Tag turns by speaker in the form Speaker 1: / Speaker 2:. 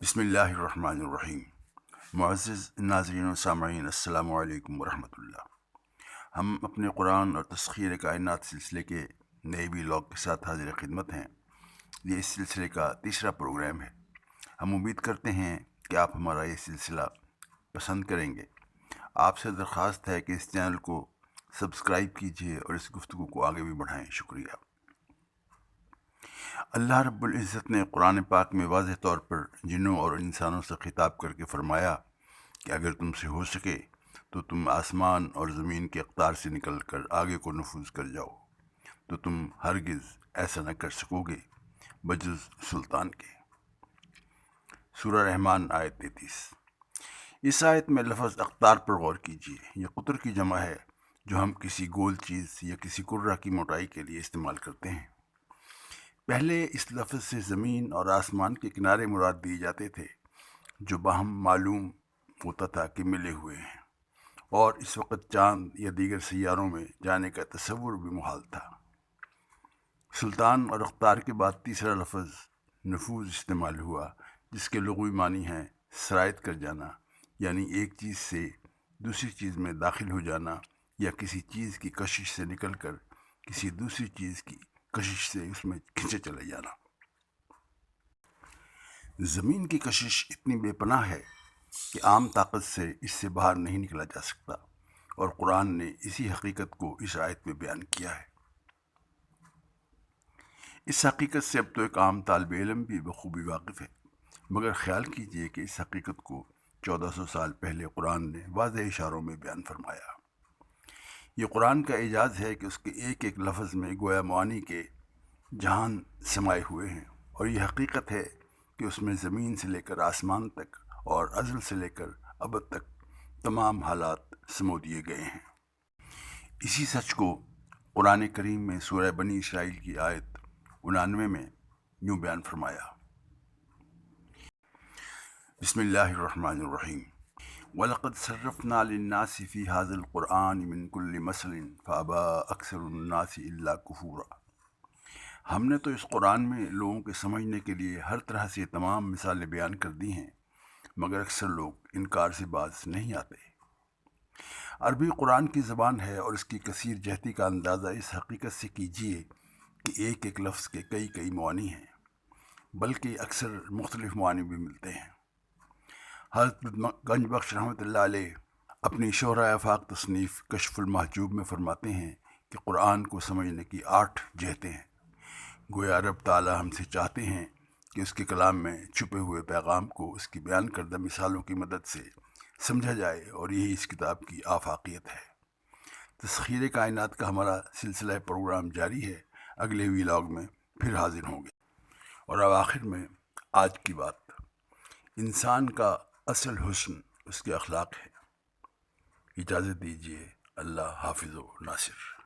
Speaker 1: بسم اللہ الرحمن الرحیم۔ معزز ناظرین و سامعین، السلام علیکم ورحمۃ اللہ۔ ہم اپنے قرآن اور تسخیر کائنات سلسلے کے نئے ویلاگ کے ساتھ حاضر خدمت ہیں۔ یہ اس سلسلے کا تیسرا پروگرام ہے۔ ہم امید کرتے ہیں کہ آپ ہمارا یہ سلسلہ پسند کریں گے۔ آپ سے درخواست ہے کہ اس چینل کو سبسکرائب کیجیے اور اس گفتگو کو آگے بھی بڑھائیں۔ شکریہ۔ اللہ رب العزت نے قرآن پاک میں واضح طور پر جنوں اور انسانوں سے خطاب کر کے فرمایا کہ اگر تم سے ہو سکے تو تم آسمان اور زمین کے اقطار سے نکل کر آگے کو نفوذ کر جاؤ، تو تم ہرگز ایسا نہ کر سکو گے بجز سلطان کے۔ سورہ رحمان آیت 33۔ اس آیت میں لفظ اقطار پر غور کیجیے۔ یہ قطر کی جمع ہے جو ہم کسی گول چیز یا کسی کرہ کی موٹائی کے لیے استعمال کرتے ہیں۔ پہلے اس لفظ سے زمین اور آسمان کے کنارے مراد دیے جاتے تھے جو باہم معلوم ہوتا تھا کہ ملے ہوئے ہیں، اور اس وقت چاند یا دیگر سیاروں میں جانے کا تصور بھی محال تھا۔ سلطان اور اقتدار کے بعد تیسرا لفظ نفوذ استعمال ہوا، جس کے لغوی معنی ہیں سرایت کر جانا، یعنی ایک چیز سے دوسری چیز میں داخل ہو جانا یا کسی چیز کی کشش سے نکل کر کسی دوسری چیز کی کشش سے اس میں کھنچے چلے جانا۔ زمین کی کشش اتنی بے پناہ ہے کہ عام طاقت سے اس سے باہر نہیں نکلا جا سکتا، اور قرآن نے اسی حقیقت کو اس آیت میں بیان کیا ہے۔ اس حقیقت سے اب تو ایک عام طالب علم بھی بخوبی واقف ہے، مگر خیال کیجئے کہ اس حقیقت کو 1400 سال پہلے قرآن نے واضح اشاروں میں بیان فرمایا۔ یہ قرآن کا اعجاز ہے کہ اس کے ایک ایک لفظ میں گویا معانی کے جہان سمائے ہوئے ہیں، اور یہ حقیقت ہے کہ اس میں زمین سے لے کر آسمان تک اور ازل سے لے کر ابد تک تمام حالات سمو دیے گئے ہیں۔ اسی سچ کو قرآن کریم میں سورہ بنی اسرائیل کی آیت 99 میں یوں بیان فرمایا۔ بسم اللہ الرحمن الرحیم۔ وَلَقَدْ صَرَّفْنَا لِلنَّاسِ فِي هَذَا الْقُرْآنِ مِنْ كُلِّ مَثَلٍ فَأَبَىٰ أَكْثَرُ النَّاسِ إِلَّا كُفُورًا۔ ہم نے تو اس قرآن میں لوگوں کے سمجھنے کے لیے ہر طرح سے تمام مثالیں بیان کر دی ہیں، مگر اکثر لوگ انکار سے باز نہیں آتے۔ عربی قرآن کی زبان ہے، اور اس کی کثیر جہتی کا اندازہ اس حقیقت سے کیجیے کہ ایک ایک لفظ کے کئی کئی معانی ہیں، بلکہ اکثر مختلف معانی بھی ملتے ہیں۔ حضرت گنج بخش رحمۃ اللہ علیہ اپنی شہرۂ آفاق تصنیف کشف المحجوب میں فرماتے ہیں کہ قرآن کو سمجھنے کی 8 جہتیں ہیں۔ گویا رب تعالیٰ ہم سے چاہتے ہیں کہ اس کے کلام میں چھپے ہوئے پیغام کو اس کی بیان کردہ مثالوں کی مدد سے سمجھا جائے، اور یہی اس کتاب کی آفاقیت ہے۔ تسخیر کائنات کا ہمارا سلسلہ پروگرام جاری ہے۔ اگلے ویلاگ میں پھر حاضر ہوں گے۔ اور اب آخر میں آج کی بات، انسان کا اصل حسن اس کے اخلاق ہے۔ اجازت دیجیے۔ اللہ حافظ و ناصر۔